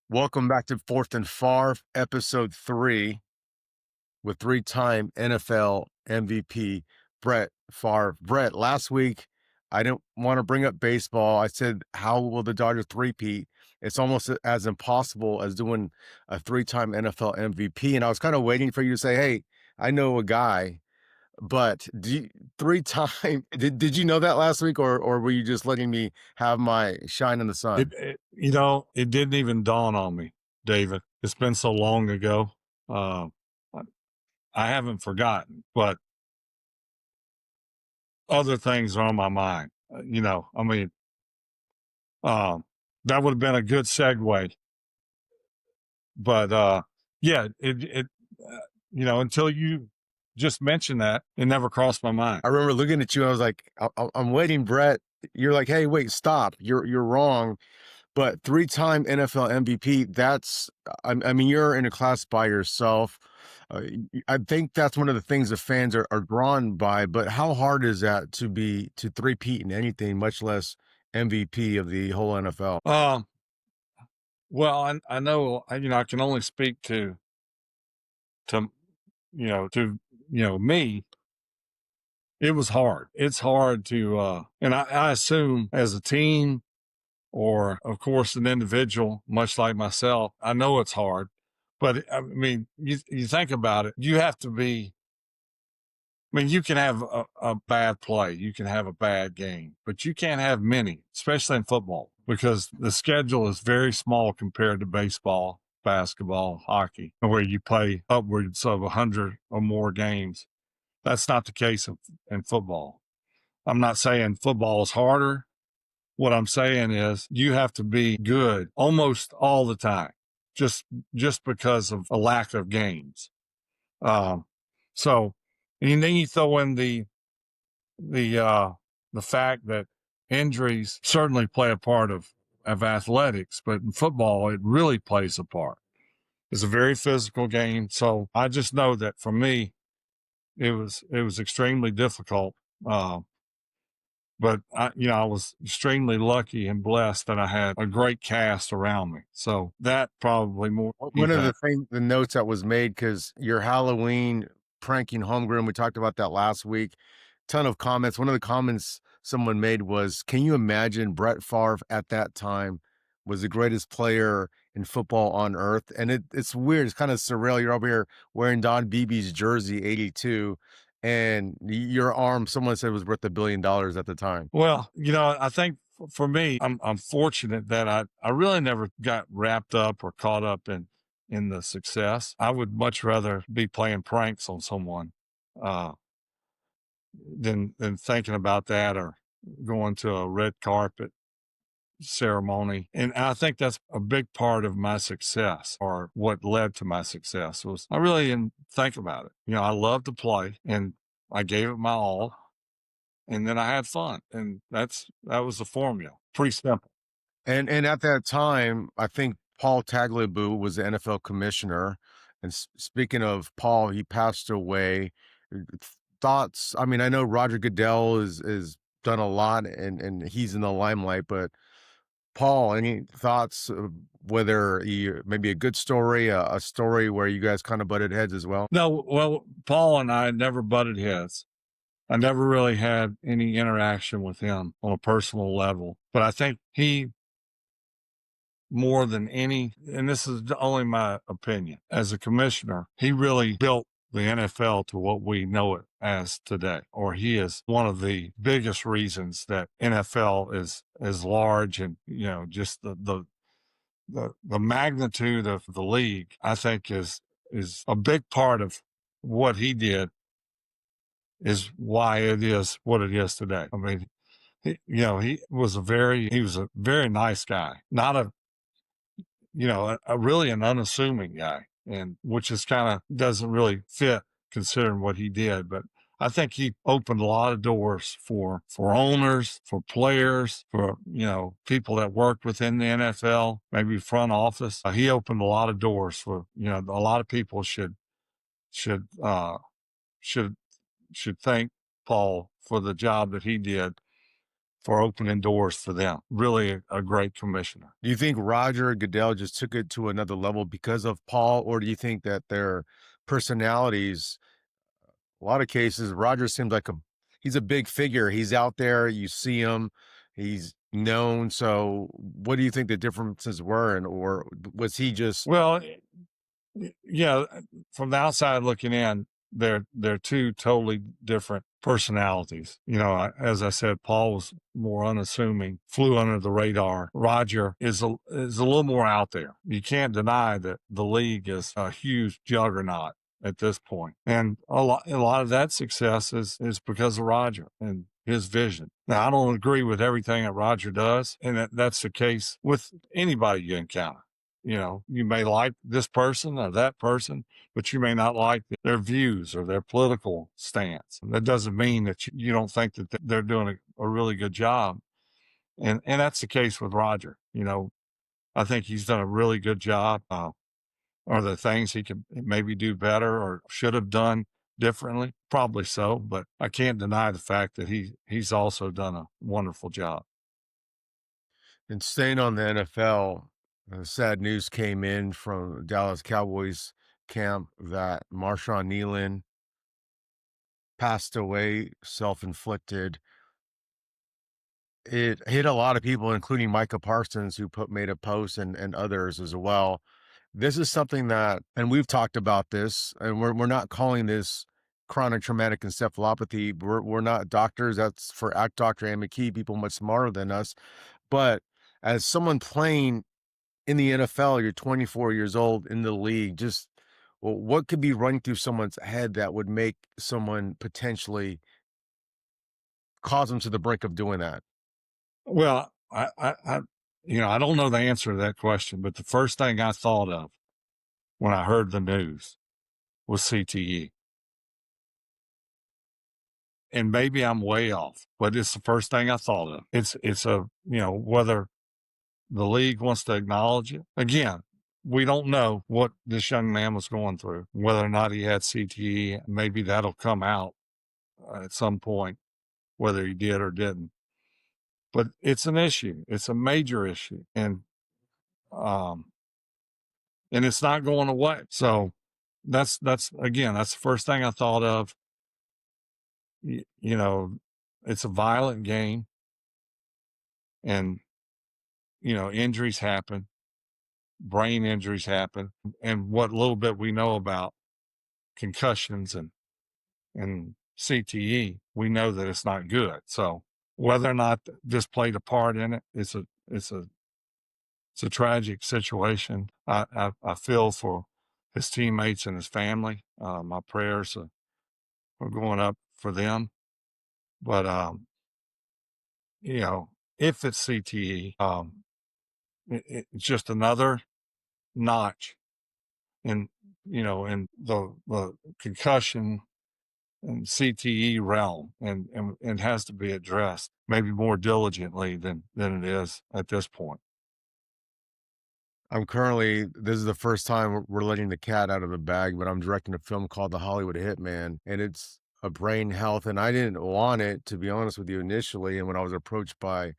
Welcome back to Fourth and Favre, episode 3, with three-time NFL MVP Brett Favre. Brett, last week, I didn't want to bring up baseball. I said, how will the Dodgers three-peat? It's almost as impossible as doing a three-time NFL MVP. And I was kind of waiting for you to say, hey, I know a guy. But three-time, did you know that last week, or were you just letting me have my shine in the sun? It didn't even dawn on me, David. It's been so long ago. Uh, I I haven't forgotten, but other things are on my mind. Um, that would have been a good segue. But yeah, until you just mentioned that, it never crossed my mind. I remember looking at you, and I was like, I'm waiting, Brett. You're like, hey, wait, stop. You're wrong. But three-time NFL MVP, I mean, you're in a class by yourself. I think that's one of the things the fans are drawn by. But how hard is that to three-peat in anything, much less MVP of the whole NFL? Well, I know, I can only speak to me. It was hard. It's hard and I assume as a team or, of course, an individual, much like myself, I know it's hard. But I mean, you think about it, you have to be, I mean, you can have a bad play, you can have a bad game, but you can't have many, especially in football, because the schedule is very small compared to baseball, basketball, hockey, where you play upwards of 100 or more games. That's not the case in football. I'm not saying football is harder. What I'm saying is you have to be good almost all the time, just just because of a lack of games. Um, so, and then you throw in the uh, the fact that injuries certainly play a part of athletics, but in football it really plays a part. It's a very physical game, so I just know that for me it was extremely difficult. Uh, but I was extremely lucky and blessed that I had a great cast around me. So that probably more One of the notes that was made, because your Halloween pranking homegrown, we talked about that last week. Ton of comments. One of the comments someone made was, "Can you imagine Brett Favre at that time was the greatest player in football on earth?" And it's weird. It's kind of surreal. You're over here wearing Don Beebe's jersey, 82, and your arm, someone said, was worth $1 billion at the time. Well, I think for me, I'm fortunate that I really never got wrapped up or caught up in the success. I would much rather be playing pranks on someone uh, than thinking about that or going to a red carpet ceremony. And I think that's a big part of my success, or what led to my success, was I really didn't think about it. I love to play and I gave it my all, and then I had fun. And that was the formula. Pretty simple. And at that time, I think Paul Tagliabue was the NFL commissioner. And speaking of Paul, he passed away. Uh, Thoughts? I mean, I know Roger Goodell is done a lot, and he's in the limelight. But Paul, any thoughts? Whether maybe a good story, a story where you guys kind of butted heads as well? No, well, Paul and I never butted heads. I never really had any interaction with him on a personal level, but I think he, more than any, and this is only my opinion, as a commissioner, he really built the NFL to what we know it as today, or he is one of the biggest reasons that NFL is as large, and just the magnitude of the league. I think is a big part of what he did, is why it is what it is today. I mean, he was a very nice guy, not a really an unassuming guy, and which is kind of doesn't really fit considering what he did. But I think he opened a lot of doors for owners, for players, for people that worked within the NFL, maybe front office. He opened a lot of doors for a lot of people should should should thank Paul for the job that he did for opening doors for them. Really a great commissioner. Do you think Roger Goodell just took it to another level because of Paul, or do you think that their personalities, a lot of cases, Roger seems like he's a big figure. He's out there, you see him, he's known. So what do you think the differences were? And or was he just Well, yeah, from the outside looking in, they're two totally different personalities. As I said, Paul was more unassuming, flew under the radar. Roger is a little more out there. You can't deny that the league is a huge juggernaut at this point, and a lot of that success is because of Roger and his vision. Now, I don't agree with everything that Roger does, and that's the case with anybody you encounter. You may like this person or that person, but you may not like their views or their political stance. That doesn't mean that you don't think that they're doing a really good job. And that's the case with Roger. I think he's done a really good job. Are there things he could maybe do better or should have done differently? Probably so, but I can't deny the fact that he's also done a wonderful job. and staying on the NFL? Sad news came in from Dallas Cowboys camp that Marshawn Nealon passed away, self-inflicted. It hit a lot of people, including Micah Parsons, who made a post, and others as well. This is something that, and we've talked about this, and we're not calling this chronic traumatic encephalopathy. We're not doctors. That's for Act Dr. Ann McKee, people much smarter than us. But as someone playing in the NFL, you're 24 years old in the league. Just what could be running through someone's head that would make someone potentially cause them to the brink of doing that? Well, I don't know the answer to that question, but the first thing I thought of when I heard the news was CTE. And maybe I'm way off, but it's the first thing I thought of. Whether the league wants to acknowledge it. Again, we don't know what this young man was going through, whether or not he had CTE. Maybe that'll come out at some point, whether he did or didn't. But it's an issue. It's a major issue. Um, and it's not going away. So that's the first thing I thought of. It's a violent game, and injuries happen, brain injuries happen, and what little bit we know about concussions and CTE, we know that it's not good. So whether or not this played a part in it, it's a tragic situation. I feel for his teammates and his family. My prayers are going up for them. But if it's CTE, it's just another notch in in the concussion and CTE realm, and has to be addressed maybe more diligently than it is at this point. This is the first time we're letting the cat out of the bag, but I'm directing a film called The Hollywood Hitman, and it's a brain health. And I didn't want it, to be honest with you, initially. And when I was approached by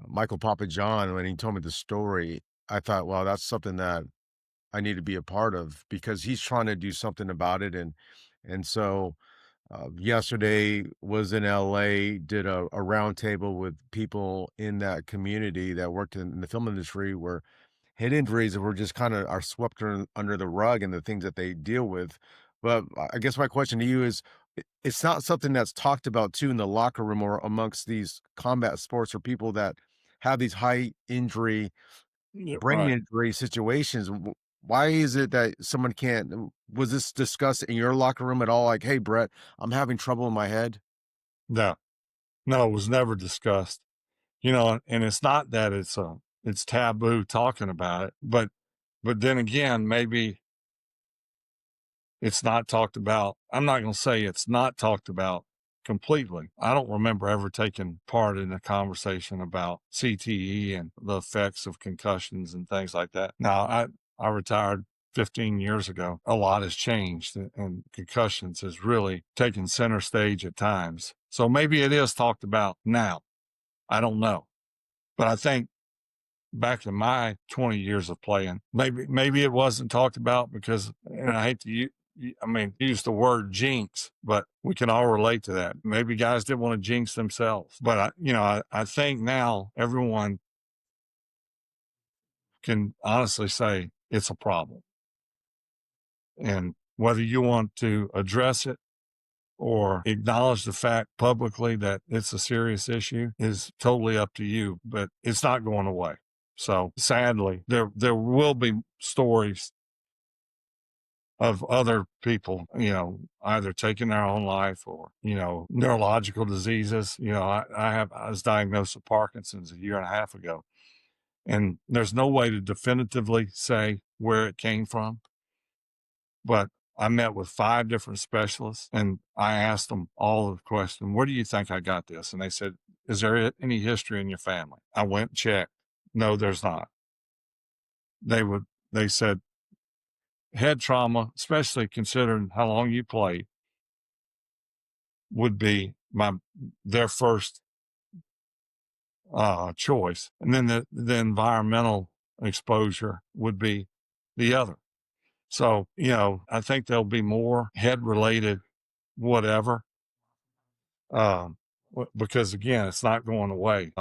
Michael Papa John, when he told me the story, I thought, well, that's something that I need to be a part of because he's trying to do something about it. And so yesterday was in LA, did a roundtable with people in that community that worked in the film industry where head injuries were just kind of are swept under the rug and the things that they deal with. But I guess my question to you is, it's not something that's talked about too in the locker room or amongst these combat sports or people that have these high injury, Yeah, brain right. injury situations. Why is it that someone can't? Was this discussed in your locker room at all? Like, hey, Brett, I'm having trouble in my head. No, no, it was never discussed. And it's not that it's taboo talking about it, but then again, maybe it's not talked about. I'm not going to say it's not talked about completely. I don't remember ever taking part in a conversation about CTE and the effects of concussions and things like that. Now, I retired 15 years ago. A lot has changed, and concussions has really taken center stage at times. So maybe it is talked about now. I don't know. But I think back to my 20 years of playing, maybe it wasn't talked about because, and I hate to use the word jinx, but we can all relate to that. Maybe guys didn't want to jinx themselves. But I think now everyone can honestly say it's a problem. And whether you want to address it or acknowledge the fact publicly that it's a serious issue is totally up to you, but it's not going away. So sadly, there will be stories of other people, either taking their own life or, neurological diseases. I was diagnosed with Parkinson's a year and a half ago, and there's no way to definitively say where it came from. But I met with 5 different specialists and I asked them all the question, where do you think I got this? And they said, is there any history in your family? I went and checked. No, there's not. They said head trauma, especially considering how long you played, would be their first choice. And then the environmental exposure would be the other. So, I think there'll be more head related whatever. Because again, it's not going away.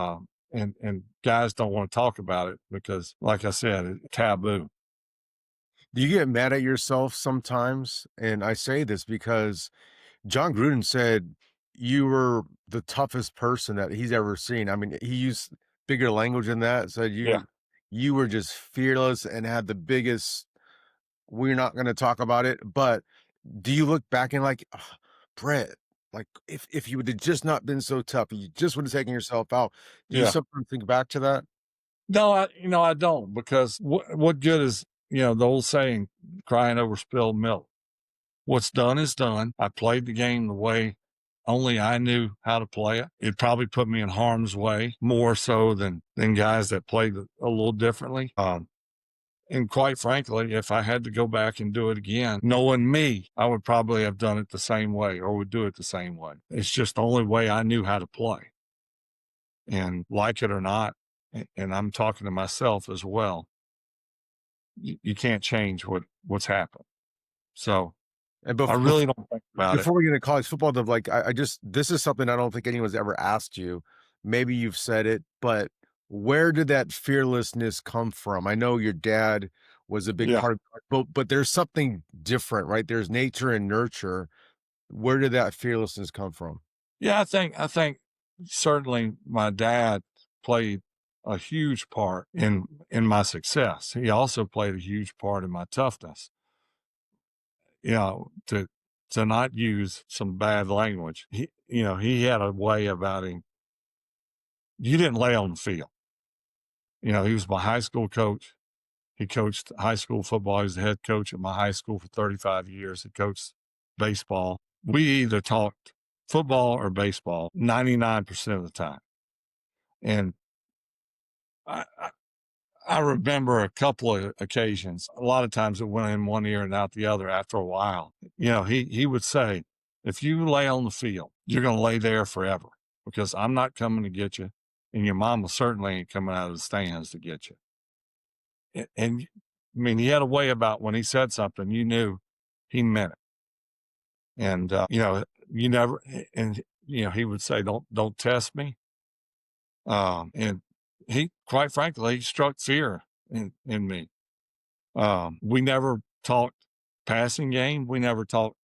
And guys don't want to talk about it because, like I said, it's taboo. Do you get mad at yourself sometimes? And I say this because John Gruden said you were the toughest person that he's ever seen. I mean, he used bigger language than that, said Yeah. you were just fearless and had the biggest, we're not going to talk about it. But do you look back and like, "Ugh, Brett, like if you would have just not been so tough, you just would have taken yourself out." Do you Yeah. sometimes think back to that? No, I don't, because what good is, the old saying, crying over spilled milk. What's done is done. I played the game the way only I knew how to play it. It probably put me in harm's way more so than guys that played a little differently. And quite frankly, if I had to go back and do it again, knowing me, I would probably have done it the same way or would do it the same way. It's just the only way I knew how to play. And like it or not, and I'm talking to myself as well, you can't change what's happened. So And I really don't think about it. before we get into college football, though, like I just this is something I don't think anyone's ever asked you. Maybe you've said it, but where did that fearlessness come from? I know your dad was a big Yeah. part of it, but there's something different, right? There's nature and nurture. Where did that fearlessness come from? Yeah, I think certainly my dad played a huge part in my success. He also played a huge part in my toughness. To not use some bad language. He had a way about him. You didn't lay on the field. He was my high school coach. He coached high school football. He was the head coach at my high school for 35 years. He coached baseball. We either talked football or baseball 99% of the time. And I, I I remember a couple of occasions. A lot of times it went in one ear and out the other after a while. He would say, if you lay on the field, you're going to lay there forever because I'm not coming to get you. And your mama certainly ain't coming out of the stands to get you. And I mean, he had a way about when he said something, you knew he meant it. And, you never, and, he would say, don't test me. And he, quite frankly, he struck fear in me. We never talked passing game. We never talked,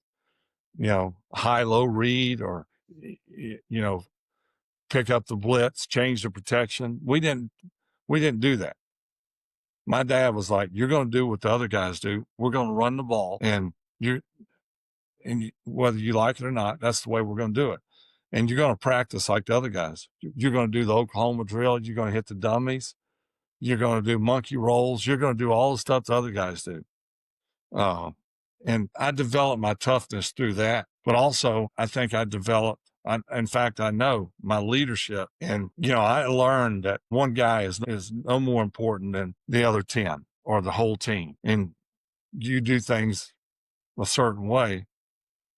high low read or, pick up the blitz, change the protection. We didn't do that. My dad was like, you're going to do what the other guys do. We're going to run the ball whether you like it or not, that's the way we're going to do it. And you're going to practice like the other guys. You're going to do the Oklahoma drill. You're going to hit the dummies. You're going to do monkey rolls. You're going to do all the stuff the other guys do. And I developed my toughness through that, but also I think in fact, I know my leadership. And, I learned that one guy is no more important than the other 10 or the whole team. And you do things a certain way,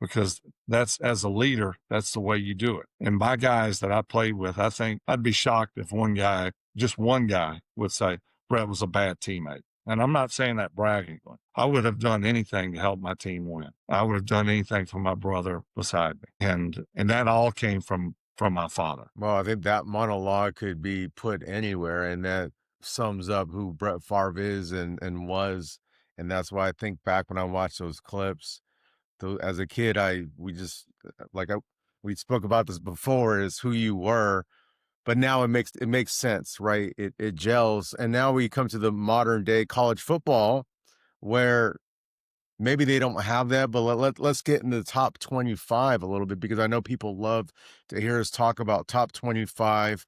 because that's, as a leader, that's the way you do it. And my guys that I played with, I think I'd be shocked if just one guy would say Brett was a bad teammate. And I'm not saying that braggingly. I would have done anything to help my team win. I would have done anything for my brother beside me. And that all came from my father. Well, I think that monologue could be put anywhere, and that sums up who Brett Favre is and was. And that's why I think back when I watched those clips, as a kid, we just we spoke about this before, is who you were, but now it makes sense, right? It gels, and now we come to the modern day college football where maybe they don't have that, but let's get in the top 25 a little bit, because I know people love to hear us talk about top 25.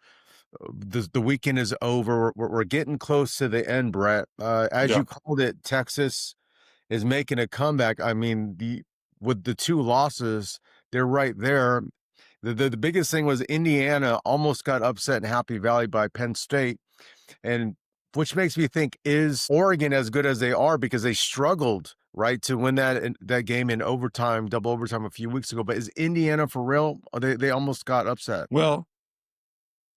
The weekend is over. We're getting close to the end, Brett. As Yeah. you called it, Texas is making a comeback. I mean, with the two losses, they're right there. The biggest thing was Indiana almost got upset in Happy Valley by Penn State, and which makes me think, is Oregon as good as they are, because they struggled, right, to win that game in overtime, double overtime a few weeks ago. But is Indiana for real? They almost got upset. Well,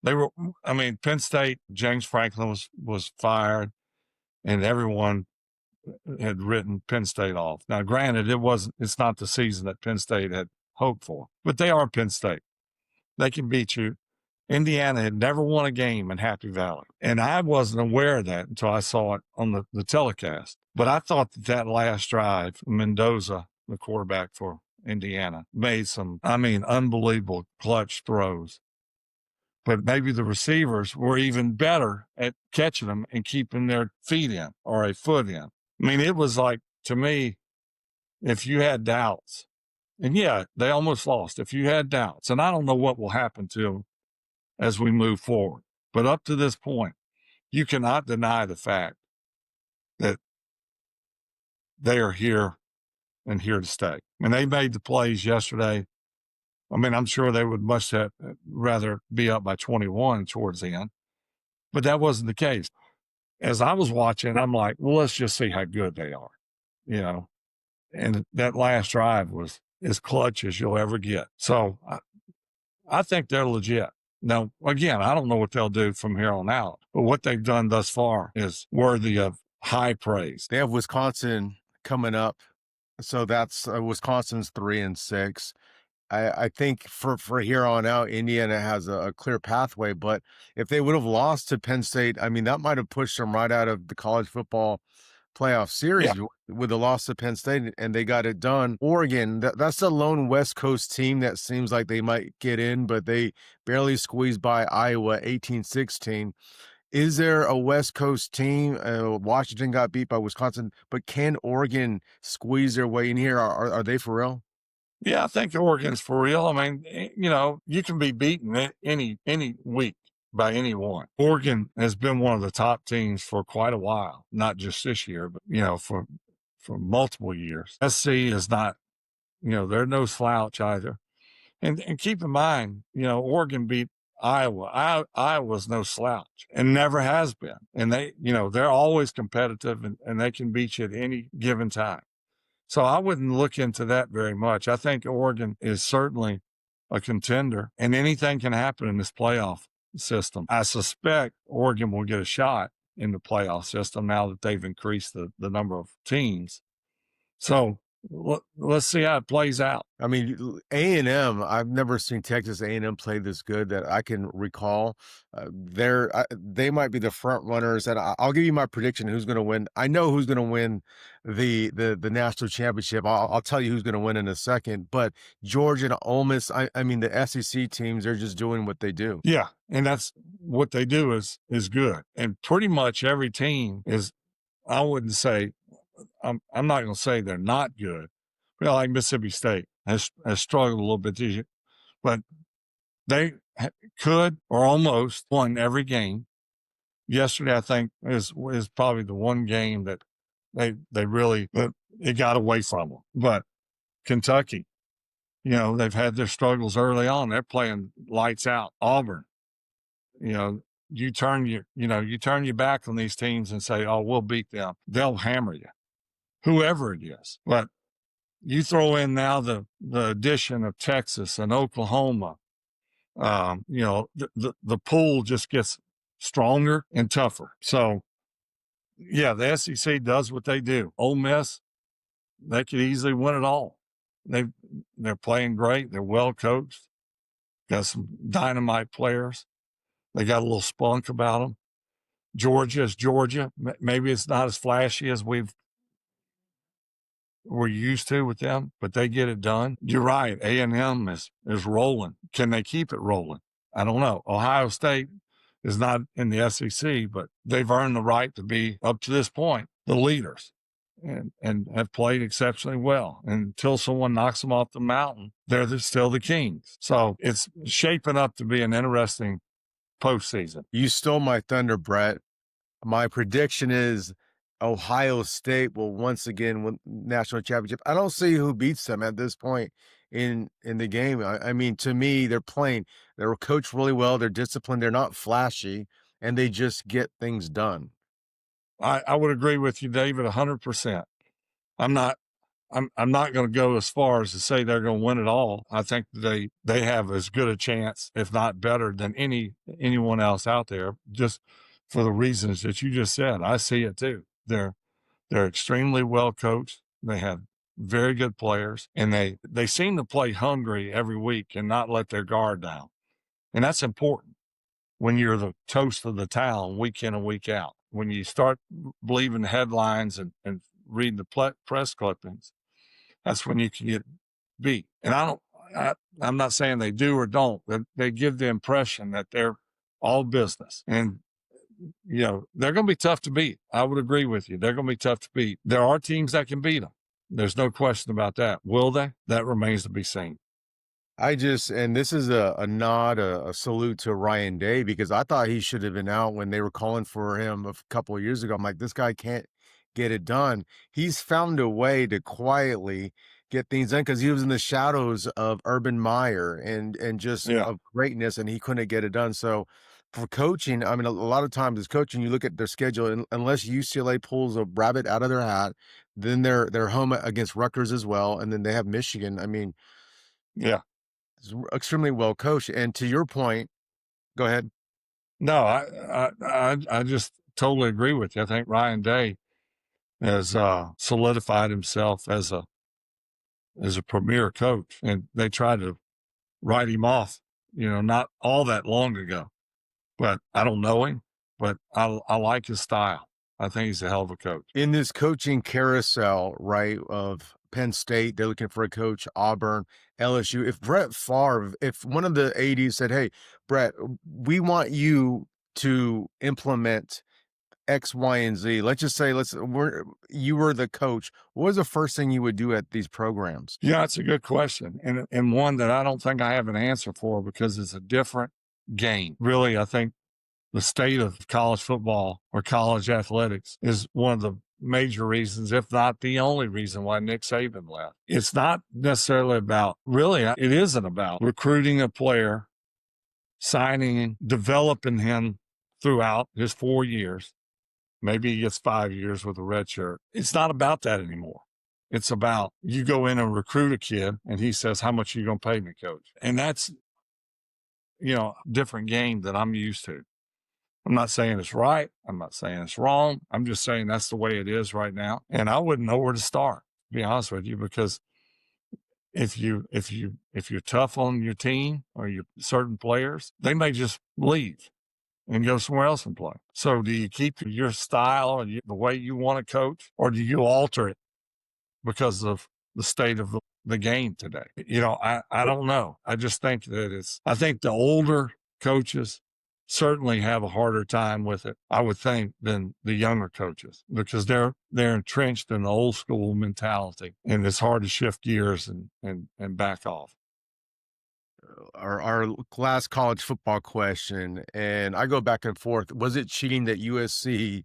Penn State, James Franklin was fired, and everyone had written Penn State off. Now, granted, it's not the season that Penn State had hoped for, but they are Penn State. They can beat you. Indiana had never won a game in Happy Valley. And I wasn't aware of that until I saw it on the telecast. But I thought that last drive, Mendoza, the quarterback for Indiana, made some, unbelievable clutch throws. But maybe the receivers were even better at catching them and keeping their feet in or a foot in. It was like, to me, if you had doubts, and yeah, they almost lost. If you had doubts, and I don't know what will happen to them as we move forward, but up to this point, you cannot deny the fact that they are here and here to stay. And they made the plays yesterday. I'm sure they would much rather be up by 21 towards the end, but that wasn't the case. As I was watching, I'm like, well, let's just see how good they are, you know. And that last drive was as clutch as you'll ever get. So I think they're legit. Now, again, I don't know what they'll do from here on out, but what they've done thus far is worthy of high praise. They have Wisconsin coming up, so that's Wisconsin's 3-6. I think for here on out, Indiana has a clear pathway. But if they would have lost to Penn State, that might have pushed them right out of the college football playoff series with the loss to Penn State, and they got it done. Oregon, that's the lone West Coast team that seems like they might get in, but they barely squeezed by Iowa 18-16. Is there a West Coast team? Washington got beat by Wisconsin, but can Oregon squeeze their way in here? Are they for real? Yeah, I think Oregon's for real. You can be beaten any week by anyone. Oregon has been one of the top teams for quite a while, not just this year, but for multiple years. SC is not, they're no slouch either. And keep in mind, Oregon beat Iowa. Iowa's no slouch and never has been. And they're always competitive, and they can beat you at any given time. So I wouldn't look into that very much. I think Oregon is certainly a contender, and anything can happen in this playoff system. I suspect Oregon will get a shot in the playoff system now that they've increased the number of teams. So let's see how it plays out. A&M, I've never seen Texas A&M play this good that I can recall. They might be the front runners, and I'll give you my prediction who's going to win. I know who's going to win the national championship. I'll tell you who's going to win in a second. But Georgia and Ole Miss, the SEC teams, they're just doing what they do. Yeah, and that's what they do is good. And pretty much every team is, I wouldn't say, I'm not going to say they're not good. But like Mississippi State has struggled a little bit this year, but they could or almost won every game. Yesterday, I think, is probably the one game that they really it got away from them. But Kentucky, they've had their struggles early on. They're playing lights out. Auburn, you turn your back on these teams and say, "Oh, we'll beat them." They'll hammer you, whoever it is. But You throw in now the addition of Texas and Oklahoma, the pool just gets stronger and tougher. So, yeah, the SEC does what they do. Ole Miss, they could easily win it all. They they're playing great. They're well coached. Got some dynamite players. They got a little spunk about them. Georgia is Georgia. Maybe it's not as flashy as we're used to with them, but they get it done. You're right. A&M is rolling. Can they keep it rolling? I don't know. Ohio State is not in the SEC, but they've earned the right to be, up to this point, the leaders and have played exceptionally well. And until someone knocks them off the mountain, still the kings. So it's shaping up to be an interesting postseason. You stole my thunder, Brett. My prediction is Ohio State will once again win national championship. I don't see who beats them at this point in the game. I mean, to me, they're coached really well, they're disciplined, they're not flashy, and they just get things done. I would agree with you, David, 100%. I'm not going to go as far as to say they're going to win it all. I think they have as good a chance, if not better, than anyone else out there, just for the reasons that you just said. I see it too. They're extremely well coached. They have very good players, and they seem to play hungry every week and not let their guard down. And that's important when you're the toast of the town week in and week out. When you start believing the headlines and reading the press clippings, that's when you can get beat. And I'm not saying they do or don't. They give the impression that they're all business. And, they're going to be tough to beat. I would agree with you. They're going to be tough to beat. There are teams that can beat them. There's no question about that. Will they? That remains to be seen. And this is a nod, a salute to Ryan Day, because I thought he should have been out when they were calling for him a couple of years ago. I'm like, this guy can't get it done. He's found a way to quietly get things done because he was in the shadows of Urban Meyer and just Yeah. of greatness, and he couldn't get it done. So for coaching, I mean, a lot of times as coaching, you look at their schedule, and unless UCLA pulls a rabbit out of their hat, then they're home against Rutgers as well, and then they have Michigan. I mean, Yeah. it's extremely well coached. And to your point, go ahead. No, I just totally agree with you. I think Ryan Day has solidified himself as a premier coach, and they tried to write him off, not all that long ago. But I don't know him, but I like his style. I think he's a hell of a coach. In this coaching carousel, right, of Penn State, they're looking for a coach, Auburn, LSU. If Brett Favre, if one of the ADs said, hey, Brett, we want you to implement X, Y, and Z. Let's just say, you were the coach. What was the first thing you would do at these programs? Yeah, it's a good question, and one that I don't think I have an answer for because it's a different game. Really, I think the state of college football or college athletics is one of the major reasons, if not the only reason, why Nick Saban left. It's not necessarily about, really, it isn't about recruiting a player, signing, developing him throughout his 4 years. Maybe he gets 5 years with a red shirt. It's not about that anymore. It's about you go in and recruit a kid and he says, how much are you going to pay me, coach? And that's, different game that I'm used to. I'm not saying it's right. I'm not saying it's wrong. I'm just saying that's the way it is right now. And I wouldn't know where to start, to be honest with you, because if you're tough on your team or your certain players, they may just leave and go somewhere else and play. So do you keep your style or the way you want to coach, or do you alter it because of the state of the game today? I don't know. I just think I think the older coaches certainly have a harder time with it, I would think, than the younger coaches, because they're entrenched in the old school mentality, and it's hard to shift gears and back off. Our last college football question, and I go back and forth. Was it cheating that USC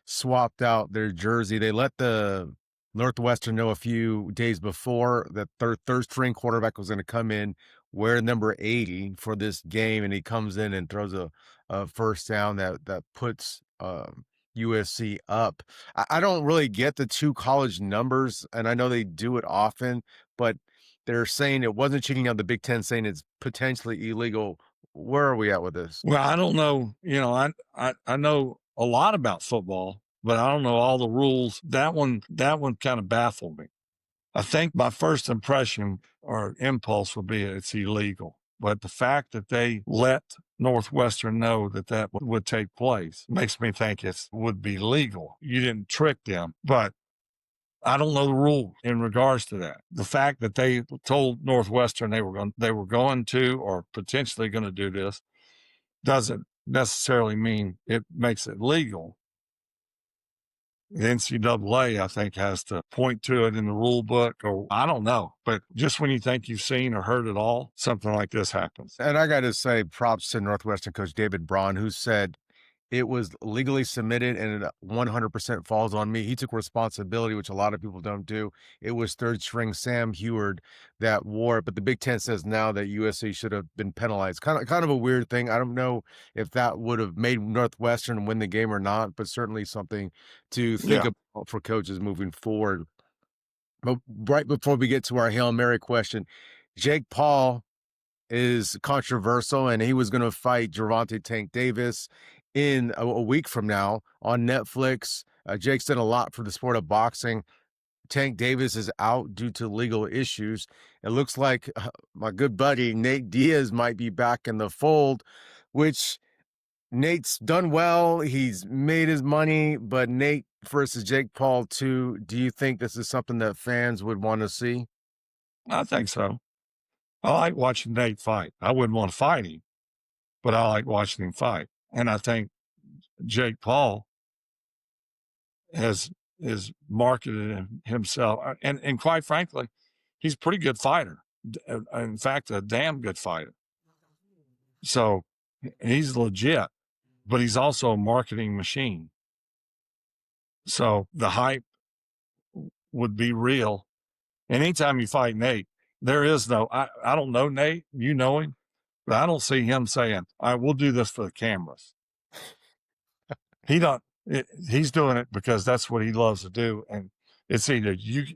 swapped out their jersey? They let the Northwestern know a few days before that their third string quarterback was going to come in, wear number 80 for this game, and he comes in and throws a first down that puts USC up. I don't really get the 2 college numbers, and I know they do it often, but they're saying it wasn't cheating on the Big Ten, saying it's potentially illegal. Where are we at with this? Well, I don't know. I know a lot about football, but I don't know all the rules. That one kind of baffled me. I think my first impression or impulse would be it's illegal. But the fact that they let Northwestern know that would take place makes me think it would be legal. You didn't trick them, but I don't know the rule in regards to that. The fact that they told Northwestern they were going to or potentially going to do this doesn't necessarily mean it makes it legal. The NCAA, I think, has to point to it in the rule book, or I don't know. But just when you think you've seen or heard it all, something like this happens. And I gotta say props to Northwestern coach David Braun, who said it was legally submitted and it 100% falls on me. He took responsibility, which a lot of people don't do. It was third string Sam Heward that wore it, but the Big Ten says now that USC should have been penalized. Kind of a weird thing. I don't know if that would have made Northwestern win the game or not, but certainly something to think Yeah, about for coaches moving forward. But right before we get to our Hail Mary question, Jake Paul is controversial, and he was going to fight Gervonta Tank Davis in a week from now on Netflix. Jake's done a lot for the sport of boxing. Tank Davis is out due to legal issues. It looks like my good buddy Nate Diaz might be back in the fold, which Nate's done well. He's made his money, but Nate versus Jake Paul too. Do you think this is something that fans would want to see? I think so. I like watching Nate fight. I wouldn't want to fight him, but I like watching him fight. And I think Jake Paul has is marketed himself, and quite frankly, he's a pretty good fighter. In fact, a damn good fighter. So he's legit, but he's also a marketing machine. So the hype would be real. And anytime you fight Nate, there is no, I don't know Nate, you know him, but I don't see him saying, "All right, we'll do this for the cameras." He don't, he's doing it because that's what he loves to do. And it's either you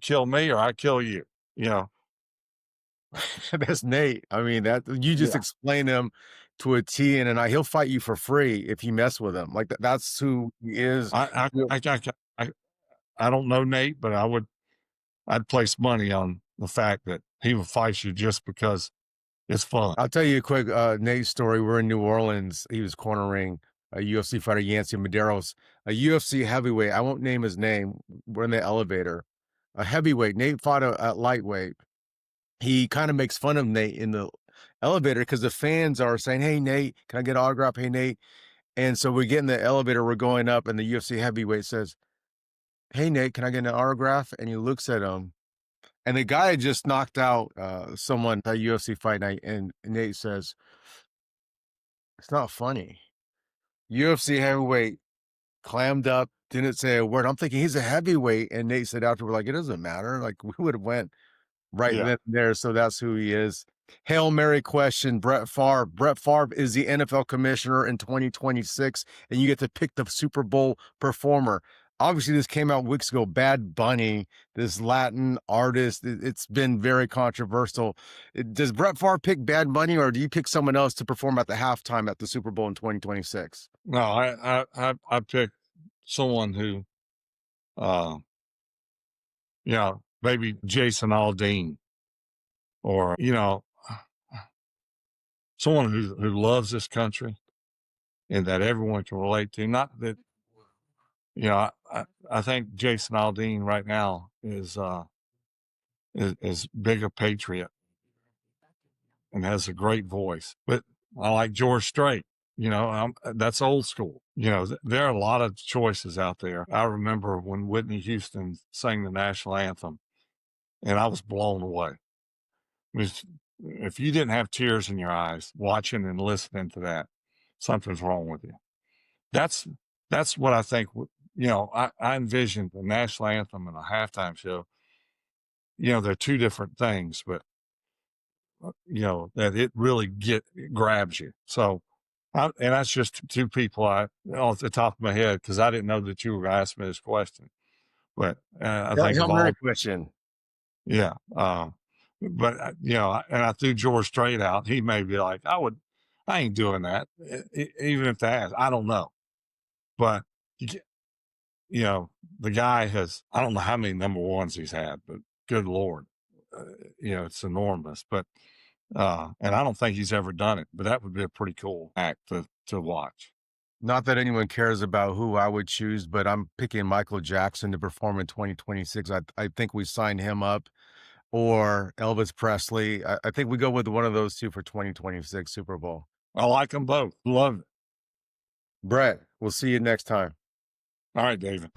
kill me or I kill you, you know? That's Nate. I mean, that you just Yeah. explain him to a T, and he'll fight you for free if you mess with him. Like that's who he is. I, You know, I, I, I, I don't know Nate, but I'd place money on the fact that he would fight you just because it's fun. I'll tell you a quick Nate story. We're in New Orleans. He was cornering a UFC fighter, Yancy Medeiros, a UFC heavyweight. I won't name his name. We're in the elevator. A heavyweight. Nate fought a lightweight. He kind of makes fun of Nate in the elevator because the fans are saying, "Hey Nate, can I get an autograph? Hey Nate." And so we get in the elevator, we're going up, and the UFC heavyweight says, "Hey Nate, can I get an autograph?" And he looks at him, and the guy had just knocked out someone at UFC fight night, and Nate says, "It's not funny." UFC heavyweight clammed up, didn't say a word. I'm thinking he's a heavyweight, and Nate said afterward, like, "It doesn't matter. Like we would have went right Yeah. then and there." So that's who he is. Hail Mary question, Brett Favre. Brett Favre is the NFL commissioner in 2026, and you get to pick the Super Bowl performer. Obviously, this came out weeks ago. Bad Bunny, this Latin artist, it's been very controversial. Does Brett Favre pick Bad Bunny, or do you pick someone else to perform at the halftime at the Super Bowl in 2026? No, I picked someone who, uh, maybe Jason Aldean or, someone who loves this country and that everyone can relate to. Not that, I think Jason Aldean right now is big a patriot and has a great voice. But I like George Strait. That's old school. There are a lot of choices out there. I remember when Whitney Houston sang the national anthem, and I was blown away. Because if you didn't have tears in your eyes watching and listening to that, something's wrong with you. That's that's what I think. I envisioned the national anthem and a halftime show. They're two different things, but that it really it grabs you. So And that's just two people off the top of my head, because I didn't know that you were going to ask me this question. But I Yeah, think Hail of Mary all, question. yeah. But and I threw George Strait out. He may be like, I ain't doing that, even if they ask. I don't know, but you, get- the guy has. I don't know how many number ones he's had, but good lord, uh, it's enormous. But and I don't think he's ever done it. But that would be a pretty cool act to watch. Not that anyone cares about who I would choose, but I'm picking Michael Jackson to perform in 2026. I think we sign him up or Elvis Presley. I think we go with one of those two for 2026 Super Bowl. I like them both. Love it. Brett, we'll see you next time. All right, David.